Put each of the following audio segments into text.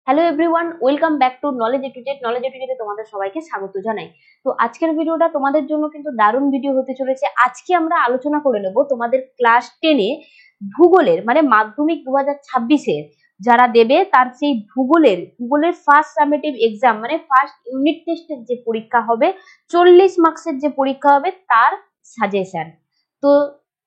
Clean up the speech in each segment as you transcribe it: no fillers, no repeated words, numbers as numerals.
Hello everyone, welcome back to knowledge A to Z. Knowledge A to জেডে তোমাদের সবাইকে স্বাগত জানাই। তো আজকের ভিডিওটা তোমাদের জন্য কিন্তু দারুণ ভিডিও হতে চলেছে। আজকে আমরা আলোচনা করে নেব তোমাদের ক্লাস 10-এ ভূগোলের মানে মাধ্যমিক 2026-এর যারা দেবে তার সেই ভূগোলের ফার্স্ট সামেটিভ এক্সাম মানে ফার্স্ট ইউনিট টেস্টের যে পরীক্ষা হবে, 40 মার্কসের যে পরীক্ষা হবে তার সাজেশন। তো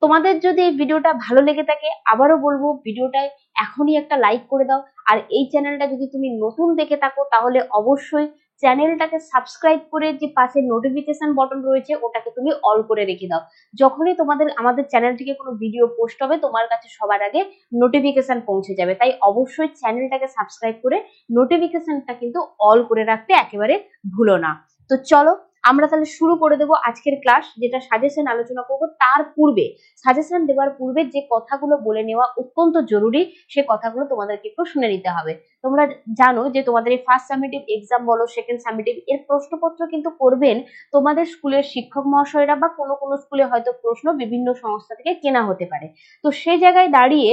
তোমাদের যদি এই ভিডিওটা ভালো লেগে থাকে, আবারও বলবো ভিডিওটায় এখনই একটা লাইক করে দাও। আর এই চ্যানেলটা যদি তুমি নতুন দেখে থাকো তাহলে অবশ্যই চ্যানেলটাকে সাবস্ক্রাইব করে যে পাশে নোটিফিকেশন বটন রয়েছে ওটাকে তুমি অল করে রেখে দাও। যখনই আমাদের চ্যানেল থেকে কোনো ভিডিও পোস্ট হবে তোমার কাছে সবার আগে নোটিফিকেশন পৌঁছে যাবে। তাই অবশ্যই চ্যানেলটাকে সাবস্ক্রাইব করে নোটিফিকেশনটা কিন্তু অল করে রাখতে একেবারে ভুলো না। তো চলো আমরা তাহলে শুরু করে দেবো আজকের ক্লাস। যেটা সাজেশন আলোচনা করবো তার পূর্বে, সাজেশন দেওয়ার পূর্বে যে কথাগুলো বলে নেওয়া অত্যন্ত জরুরি সে কথাগুলো তোমাদেরকে একটু শুনে নিতে হবে। তোমরা জানো যে তোমাদের এই ফার্স্ট সামেটিভ এক্সাম বলো, সেকেন্ড সামেটিভ এর প্রশ্নপত্র কিন্তু করবেন তোমাদের স্কুলের শিক্ষক মহাশয়রা, বা কোনো কোনো স্কুলে হয়তো প্রশ্ন বিভিন্ন সংস্থা থেকে কেনা হতে পারে। তো সেই জায়গায় দাঁড়িয়ে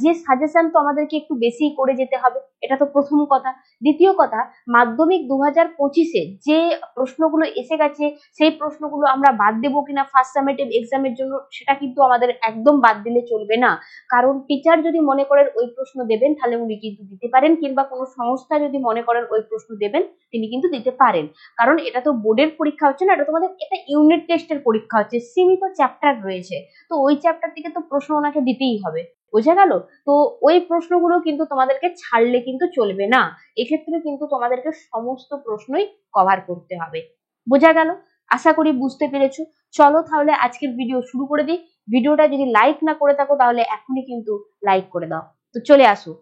যে সাজেশন তো আমাদেরকে একটু বেশি করে যেতে হবে, এটা তো প্রথম কথা। দ্বিতীয় কথা, মাধ্যমিক 2025-এ যে প্রশ্নগুলো এসে গেছে সেই প্রশ্নগুলো আমরা বাদ দেবো কিনা ফার্স্ট সামেটিভ এক্সামের জন্য, সেটা কিন্তু আমাদের একদম বাদ দিলে চলবে না। কারণ টিচার যদি মনে করেন ওই প্রশ্ন দেবেন তাহলে উনি কিন্তু দিতে পারেন, কিংবা কোনো সংস্থা যদি মনে করেন ওই প্রশ্ন দেবেন তিনি কিন্তু দিতে পারেন। কারণ এটা তো বোর্ডের পরীক্ষা হচ্ছে না, এটা তোমাদের এটা ইউনিট টেস্টের পরীক্ষা হচ্ছে, সীমিত চ্যাপ্টার রয়েছে। তো ওই চ্যাপ্টার থেকে তো প্রশ্ন ওনাকে দিতেই হবে, বোঝা গেল? তো ওই প্রশ্নগুলো কিন্তু তোমাদেরকে ছাড়লে কিন্তু চলবে না। এক্ষেত্রে কিন্তু তোমাদেরকে সমস্ত প্রশ্নই কভার করতে হবে, বোঝা গেল? আশা করি বুঝতে পেরেছো। চলো তাহলে আজকের ভিডিও শুরু করে দিই। ভিডিওটা যদি লাইক না করে থাকো তাহলে এখনই কিন্তু লাইক করে দাও। তো চলে আসো,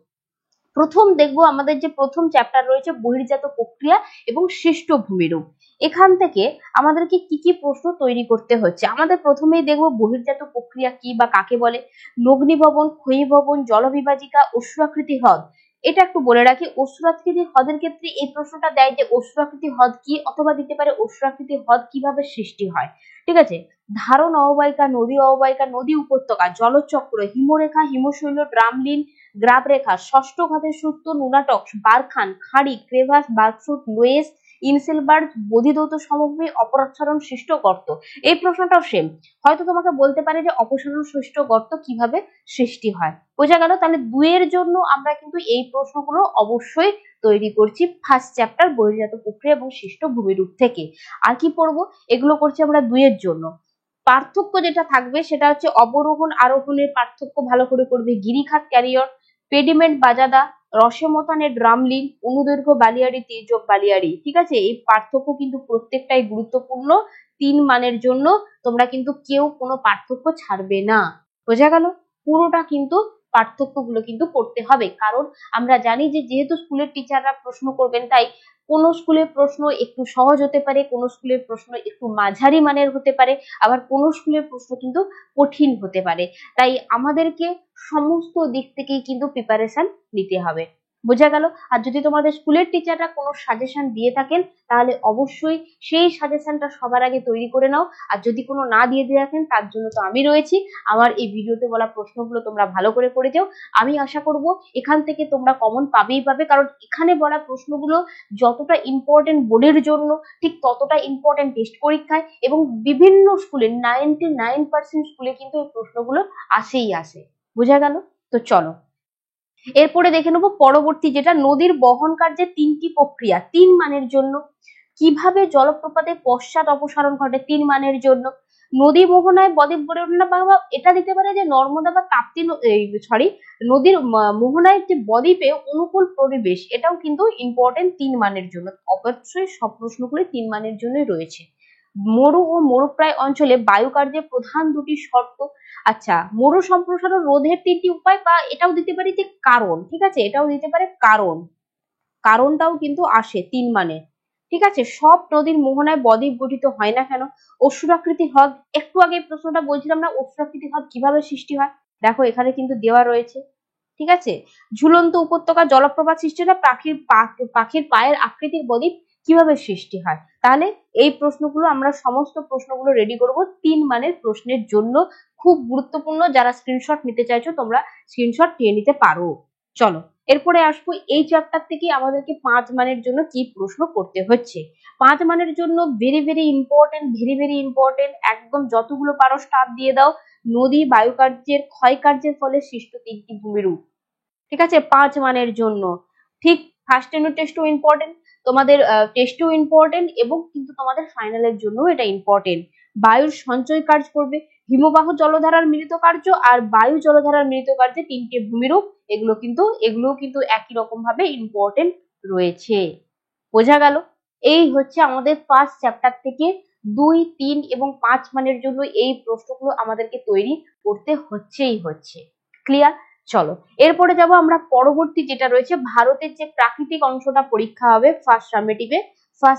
প্রথম দেখবো আমাদের যে প্রথম চ্যাপ্টার রয়েছে বহির্জাত প্রক্রিয়া এবং সৃষ্ট ভূমিরূপ। এখান থেকে আমাদেরকে কি কি প্রশ্ন তৈরি করতে হচ্ছে। আমাদের প্রথমেই দেখবো বহির্জাত প্রক্রিয়া কি বা কাকে বলে। লগ্নিভবন, ক্ষয়ীভবন, জলবিভাজিকা, অশ্রাকৃতি হ্রদ। এটা একটু বলে রাখি, অশ্রাকৃতি হ্রদের ক্ষেত্রে এই প্রশ্নটা দেয় যে অশ্রাকৃতি হ্রদ কি, অথবা দিতে পারে অশ্রাকৃতি হ্রদ কিভাবে সৃষ্টি হয়। ঠিক আছে, ধারণ অববাহিকা, নদী উপত্যকা, জলচক্র, হিমরেখা, হিমশৈল, ড্রামলিন, গ্রাবরেখা, ষষ্ঠ ঘাতের সূত্র, নুনাটক, বারখান, খাড়ি, ক্রেভাস, বার্কফুট, লোয়েস, ইনসেলবার্গ, বোধিদৌত সমভূমি, অপসারণ সৃষ্ট গর্ত। এই প্রশ্নটাও সেম, হয়তো তোমাকে বলতে পারে যে অপসারণ সৃষ্ট গর্ত কিভাবে সৃষ্টি হয়। বোঝা গেল? তাহলে দুইয়ের জন্য আমরা কিন্তু এই প্রশ্নগুলো অবশ্যই তৈরি করছি ফার্স্ট চ্যাপ্টার বহির্জাত প্রক্রিয়া এবং সৃষ্ট ভূমিরূপ থেকে। আর কি পড়বো, এগুলো করছি আমরা দুইয়ের জন্য। পার্থক্য যেটা থাকবে সেটা হচ্ছে অবরোহণ আরোহণের পার্থক্য ভালো করে করবে, গিরিখাত ক্যারিয়র, পেডিমেন্ট বাজাদা, রসমতানে ড্রামলিন, অনুদৈর্ঘ্য বালিয়াড়ি, তির্যক বালিয়াড়ি। ঠিক আছে, এই পার্থক্য কিন্তু প্রত্যেকটাই গুরুত্বপূর্ণ 3 মানের জন্য। তোমরা কিন্তু কেউ কোনো পার্থক্য ছাড়বে না, বোঝা গেল? পুরোটা কিন্তু পার্থক্যগুলো কিন্তু করতে হবে। কারণ আমরা জানি যে যেহেতু স্কুলের টিচাররা প্রশ্ন করবেন, তাই কোন স্কুলের প্রশ্ন একটু সহজ হতে পারে, কোন স্কুলের প্রশ্ন একটু মাঝারি মানের হতে পারে, আবার কোন স্কুলের প্রশ্ন কিন্তু কঠিন হতে পারে। তাই আমাদেরকে সমস্ত দিক থেকেই কিন্তু প্রিপারেশন নিতে হবে, বোঝা গেল? আর যদি তোমাদের স্কুলের টিচাররা কোনো সাজেশন দিয়ে থাকেন তাহলে অবশ্যই সেই সাজেশনটা সবার আগে তৈরি করে নাও। আর যদি কোনো না দিয়ে থাকেন তার জন্য তো আমি রয়েছি, আমার এই ভিডিওতে বলা প্রশ্নগুলো তোমরা ভালো করে পড়ে যাও। আমি আশা করব এখান থেকে তোমরা কমন পাবেই পাবে, কারণ এখানে বলা প্রশ্নগুলো যতটা ইম্পর্টেন্ট বোর্ডের জন্য ঠিক ততটা ইম্পর্টেন্ট টেস্ট পরীক্ষায়, এবং বিভিন্ন স্কুলে 99% স্কুলে কিন্তু এই প্রশ্নগুলো আসেই আসে, বোঝা গেল? তো চলো এরপরে দেখে নেবো পরবর্তী, যেটা নদীর বহন কার্যের 3টি প্রক্রিয়া 3 মানের জন্য। কিভাবে জলপ্রপাতে পশ্চাৎ অপসারণ ঘটে 3 মানের জন্য। নদী মোহনায় বদ্বীপ গড়ে ওঠে না, বা এটা দিতে পারে যে নর্মদা বা তাপ্তি নদীর মোহনায় যে বদ্বীপে অনুকূল পরিবেশ, এটাও কিন্তু ইম্পর্টেন্ট 3 মানের জন্য। অবশ্যই সব প্রশ্নগুলি 3 মানের জন্যই রয়েছে। মরু ও মরুপ্রায় অঞ্চলে বায়ু কার্যের প্রধান দুটি শর্ত। আচ্ছা, মরু সম্প্রসারণ রোধের 3টি উপায়, বা এটাও দিতে পারি যে কারণ। ঠিক আছে, এটাও দিতে পারে কারণ, কারণটাও কিন্তু আসে 3 মানে। ঠিক আছে, সব নদীর মোহনায় বদ্বীপ গঠিত হয় না কেন। অসুরাকৃতি হ্রদ, একটু আগে প্রশ্নটা বলছিলাম না অসুরাকৃতি হ্রদ কিভাবে সৃষ্টি হয়, দেখো এখানে কিন্তু দেওয়া রয়েছে। ঠিক আছে, ঝুলন্ত উপত্যকা জলপ্রপাত সৃষ্টি হয়, পাখির পায়ের আকৃতির বদ্বীপ কিভাবে সৃষ্টি হয়। তাহলে এই প্রশ্নগুলো আমরা সমস্ত প্রশ্নগুলো রেডি করব 3 মানের প্রশ্নের জন্য। খুব গুরুত্বপূর্ণ, যারা স্ক্রিনশট নিতে চাইছো তোমরা স্ক্রিনশট নিয়ে নিতে পারো। চলো এরপরে আসবো এই চ্যাপ্টার থেকে আমাদেরকে 5 মানের জন্য কি প্রশ্ন করতে হচ্ছে। 5 মানের জন্য very very important, very very important, একদম যতগুলো পারো স্টার দিয়ে দাও। নদী বায়ুকার্যের ক্ষয়কার্যের ফলে সৃষ্ট 3টি ভূমিরূপ, ঠিক আছে, 5 মানের জন্য। ঠিক ফার্স্ট ইউনিট টেস্টও ইম্পর্টেন্ট, তোমাদের টেস্টও ইম্পর্টেন্ট, এবং কিন্তু তোমাদের ফাইনালের জন্য এটা ইম্পর্টেন্ট। বায়ুর সঞ্চয় কার্য করবে, হিমবাহ জলধারার মিলিত কার্য আর বায়ু জলধারার মিলিত কার্যে 3টে ভূমিরূপ, এগুলো কিন্তু একই রকম ভাবে ইম্পর্টেন্ট রয়েছে। বোঝা গেল? এই হচ্ছে আমাদের ফার্স্ট চ্যাপ্টার থেকে 2, 3 এবং 5 মানের জন্য এই প্রশ্নগুলো আমাদেরকে তৈরি করতে হচ্ছে। ক্লিয়ার? চলো এরপরে যাব আমরা পরবর্তী যেটা রয়েছে ভারতের যে প্রাকৃতিক অংশটা পরীক্ষা হবে ফার্স্ট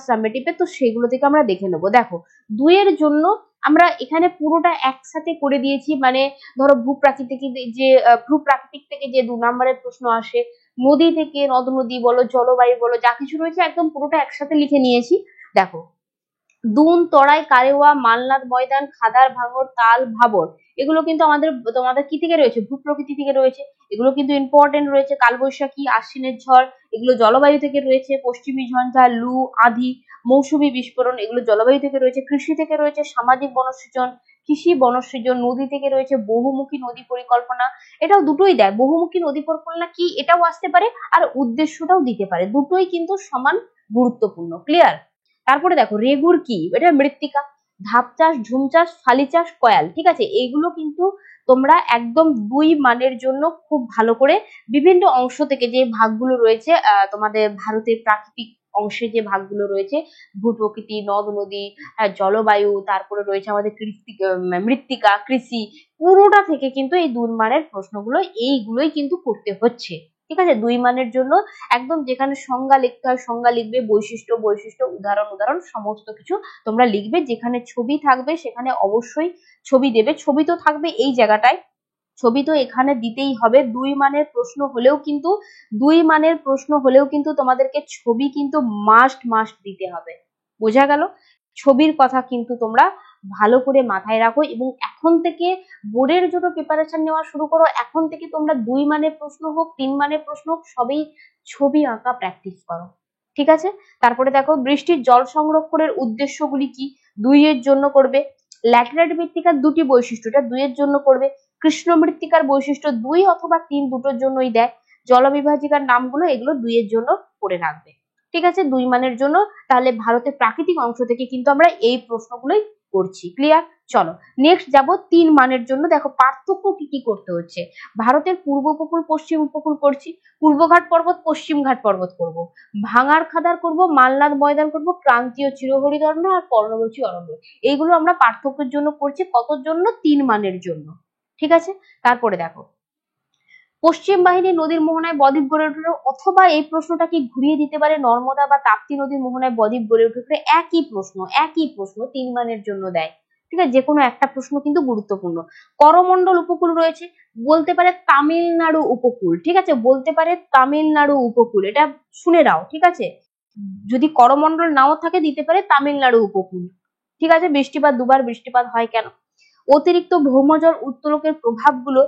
সামেটিভে, তো সেগুলো থেকে আমরা দেখে নেবো। দেখো 2 এর জন্য আমরা এখানে পুরোটা একসাথে করে দিয়েছি, মানে ধরো ভূপ্রাকৃতিক থেকে যে 2 নম্বরের প্রশ্ন আসে, নদী থেকে নদ নদী বলো জলবায়ু বলো যা কিছু রয়েছে একদম পুরোটা একসাথে লিখে নিয়েছি। দেখো দুন, তরাই, কারেওয়া, মালনাদ ময়দান, খাদার, ভাঙর, তাল, ভাবর, এগুলো কিন্তু তোমাদের কি থেকে রয়েছে? ভূপ্রকৃতি থেকে রয়েছে। এগুলো কিন্তু ইম্পর্টেন্ট রয়েছে। কালবৈশাখী, আশ্বিনের ঝড়, এগুলো জলবায়ু থেকে রয়েছে। পশ্চিমী ঝঞ্ঝা, লু, আঁধি, মৌসুমী বিস্ফোরণ, এগুলো জলবায়ু থেকে রয়েছে। কৃষি থেকে রয়েছে সামাজিক বনসৃজন, কৃষি বনসৃজন। নদী থেকে রয়েছে বহুমুখী নদী পরিকল্পনা, এটাও দুটোই দেয়। বহুমুখী নদী পরিকল্পনা কি, এটাও আসতে পারে, আর উদ্দেশ্যটাও দিতে পারে। দুটোই কিন্তু সমান গুরুত্বপূর্ণ। ক্লিয়ার? তারপরে দেখো রেগুর কি, এটা মৃত্তিকা। ধাপ চাষ, ঝুম চাষ, ফালি চাষ, কয়াল, ঠিক আছে, এইগুলো কিন্তু তোমরা একদম 2 মানের জন্য খুব ভালো করে বিভিন্ন অংশ থেকে যে ভাগগুলো রয়েছে, তোমাদের ভারতের প্রাকৃতিক অংশে যে ভাগগুলো রয়েছে, ভূপ্রকৃতি, নদ নদী, জলবায়ু, তারপরে রয়েছে আমাদের মৃত্তিকা, কৃষি, পুরোটা থেকে কিন্তু এই 2 মানের প্রশ্নগুলো এইগুলোই কিন্তু করতে হচ্ছে। ঠিক আছে, 2 মানের জন্য একদম যেখানে সংজ্ঞা লিখতে হয় সংজ্ঞা লিখবে, বৈশিষ্ট্য, উদাহরণ সমস্ত কিছু তোমরা লিখবে। যেখানে ছবি থাকবে সেখানে অবশ্যই ছবি দেবে। ছবি তো থাকবে এই জায়গাটায়, ছবি তো এখানে দিতেই হবে। 2 মানের প্রশ্ন হলেও কিন্তু তোমাদেরকে ছবি কিন্তু মাস্ট দিতে হবে। বোঝা গেল? ছবির কথা কিন্তু তোমরা ভালো করে মাথায় রাখো, এবং এখন থেকে বোর্ডের জন্য প্রিপারেশন নেওয়া শুরু করো। এখন থেকে তোমরা 2 মানের প্রশ্ন হোক, 3 মানের প্রশ্ন হোক, সবই ছবি আঁকা প্র্যাকটিস করো। ঠিক আছে? তারপরে দেখো বৃষ্টির জল সংরক্ষণের উদ্দেশ্যগুলি কি, 2 এর জন্য করবে। ল্যাটেরাইট মৃত্তিকার 2টি বৈশিষ্ট্য, এটা 2 এর জন্য করবে। কৃষ্ণ মৃত্তিকার বৈশিষ্ট্য 2 অথবা 3 দুটোর জন্যই দেয়। জলবিভাজিকার নামগুলো, এগুলো 2 এর জন্য করে রাখবে। ঠিক আছে, 2 মানের জন্য। তাহলে ভারতের প্রাকৃতিক অংশ থেকে কিন্তু আমরা এই প্রশ্নগুলোই করছি। ক্লিয়ার? চলো নেক্সট যাব 3 মানের জন্য। দেখো পার্থক্য কি কি করতে হচ্ছে। ভারতের পূর্ব উপকূল পশ্চিম উপকূল করছি, পূর্বঘাট পর্বত পশ্চিম ঘাট পর্বত করব, ভাঙার খাদার করব, মালনাদ ময়দান করব, ক্রান্তীয় চিরহরিতরণ্য আর পর্ণমোচী অরণ্য, এইগুলো আমরা পার্থক্যের জন্য করছি। কতর জন্য? 3 মানের জন্য। ঠিক আছে, তারপরে দেখো পশ্চিম বাহিনী নদীর মোহনায় বদ্বীপ গড়ে উঠল, অথবা এই প্রশ্নটা কি ঘুরিয়ে দিতে পারে, নর্মদা বা তাপ্তি নদীর মোহনায় বদ্বীপ গড়ে উঠল। একই প্রশ্ন 3 মানের জন্য দেয়। ঠিক আছে, যে কোনো একটা প্রশ্ন কিন্তু গুরুত্বপূর্ণ। করমণ্ডল উপকূল রয়েছে, বলতে পারে তামিলনাড়ু উপকূল। ঠিক আছে, বলতে পারে তামিলনাড়ু উপকূল, এটা শুনে নাও। ঠিক আছে, যদি করমণ্ডল নাও থাকে দিতে পারে তামিলনাড়ু উপকূল। ঠিক আছে, দুবার বৃষ্টিপাত হয় কেন? অতিরিক্ত ভৌমজল উত্তোলকের প্রভাবগুলো,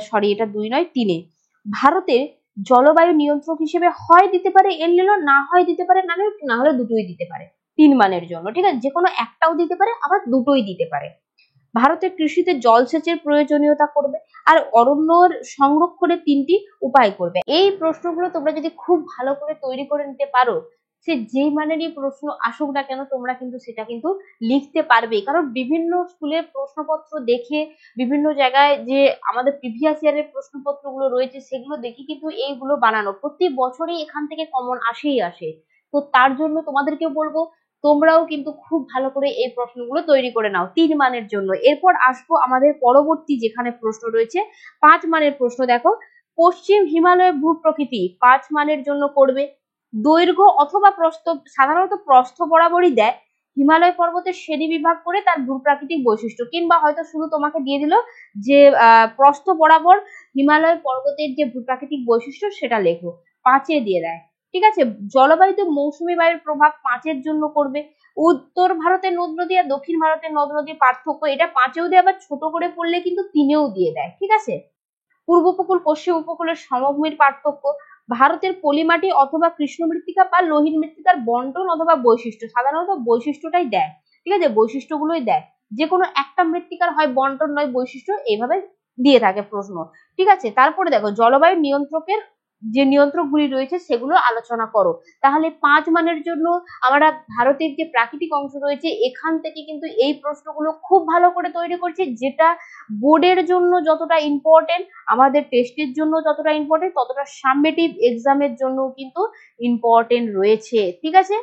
সরি এটা 2 নয় 3-এ, ভারতের জলবায়ু নিয়ন্ত্রক হিসেবে হয় দিতে পারে এল নিনো, না হয় দিতে পারে না হলে দুটোই দিতে পারে 3 মানের জন্য। ঠিক আছে, যে কোনো একটাও দিতে পারে, আবার দুটোই দিতে পারে। ভারতের কৃষিতে জলসেচের প্রয়োজনীয়তা করবে, আর অরণ্যর সংরক্ষণের 3টি উপায় করবে। এই প্রশ্নগুলো তোমরা যদি খুব ভালো করে তৈরি করে নিতে পারো, সে যেই মানেরই প্রশ্ন আসুক না কেন তোমরা কিন্তু সেটা কিন্তু লিখতে পারবে। কারণ বিভিন্ন স্কুলের প্রশ্নপত্র দেখে, বিভিন্ন জায়গায় যে আমাদের প্রিভিয়াস ইয়ারের প্রশ্নপত্রগুলো রয়েছে সেগুলো দেখে কিন্তু এইগুলো বানানো, প্রতি বছরই এখান থেকে কমন আসে। তো তার জন্য তোমাদেরকে বলবো তোমরাও কিন্তু খুব ভালো করে এই প্রশ্নগুলো তৈরি করে নাও 3 মানের জন্য। এরপর আসবো আমাদের পরবর্তী যেখানে প্রশ্ন রয়েছে 5 মানের প্রশ্ন। দেখো পশ্চিম হিমালয় ভূপ্রকৃতি 5 মানের জন্য করবে। দৈর্ঘ্য অথবা প্রস্থ, সাধারণত প্রস্থ বরাবরই দেয়। হিমালয় পর্বতের শ্রেণী বিভাগ করে তার ভূপ্রাকৃতিক বৈশিষ্ট্য, কিংবা হয়তো শুধু তোমাকে দিয়ে দিল যে প্রস্থ বরাবর হিমালয় পর্বতের যে ভূপ্রাকৃতিক বৈশিষ্ট্য সেটা লেখো, 5-এ দিয়ে দেয়। ঠিক আছে, জলবায়ুতে মৌসুমী বায়ুর প্রভাব 5-এর জন্য করবে। উত্তর ভারতের নদ নদী আর দক্ষিণ ভারতের নদ নদীর পার্থক্য, এটা 5-এও দেয়, আবার ছোট করে পড়লে কিন্তু 3-এও দিয়ে দেয়। ঠিক আছে, পূর্ব উপকূল পশ্চিম উপকূলের সমভূমির পার্থক্য, ভারতের পলিমাটি অথবা কৃষ্ণ মৃত্তিকা বা লোহিত মৃত্তিকার বন্টন অথবা বৈশিষ্ট্য, সাধারণত বৈশিষ্ট্যটাই দেয়, ঠিক আছে, বৈশিষ্ট্যগুলোই দেয়, যে কোনো একটা মৃত্তিকার হয় বন্টন নয় বৈশিষ্ট্য, এইভাবে দিয়ে থাকে প্রশ্ন, ঠিক আছে। তারপরে দেখো জলবায়ু নিয়ন্ত্রকের যে নিয়ন্ত্রকগুলি রয়েছে সেগুলো আলোচনা করো। তাহলে 5 মানের জন্য আমরা ভারতের যে প্রাকৃতিক অংশ রয়েছে এখান থেকে কিন্তু এই প্রশ্নগুলো খুব ভালো করে তৈরি করছি, যেটা বোর্ডের জন্য যতটা ইম্পর্টেন্ট, আমাদের টেস্টের জন্য যতটা ইম্পর্টেন্ট, ততটা সাবমিটিভ এক্সামের জন্য কিন্তু ইম্পর্টেন্ট রয়েছে, ঠিক আছে।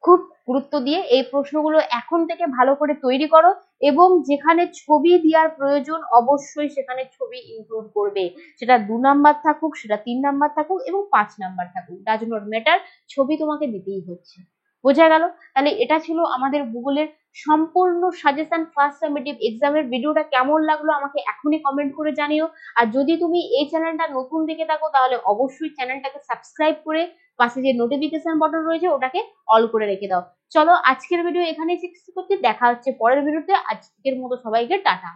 খুব গুরুত্ব দিয়ে এই প্রশ্নগুলো এখন থেকে ভালো করে তৈরি করো, এবং যেখানে ছবি দেওয়ার প্রয়োজন অবশ্যই সেখানে ছবি ইনক্লুড করবে, সেটা 2 নাম্বার থাকুক, সেটা 3 নাম্বার থাকুক এবং 5 নাম্বার থাকুক, ডাজ নট ম্যাটার, ছবি তোমাকে দিতেই হচ্ছে। বোঝা গেল? তাহলে এটা ছিল আমাদের ভূগোলের সম্পূর্ণ সাজেশন ফার্স্ট সামেটিভ এক্সামের। ভিডিওটা কেমন লাগলো আমাকে এখনই কমেন্ট করে জানিও। আর যদি তুমি এই চ্যানেলটা নতুন দেখে থাকো তাহলে অবশ্যই চ্যানেলটাকে সাবস্ক্রাইব করে পাশে যে নোটিফিকেশন বাটন রয়েছে ওটাকে অল করে রেখে দাও। চলো আজকের ভিডিও এখানেই শেষ করছি, দেখা হচ্ছে পরের ভিডিওতে। আজকের মতো সবাইকে টাটা।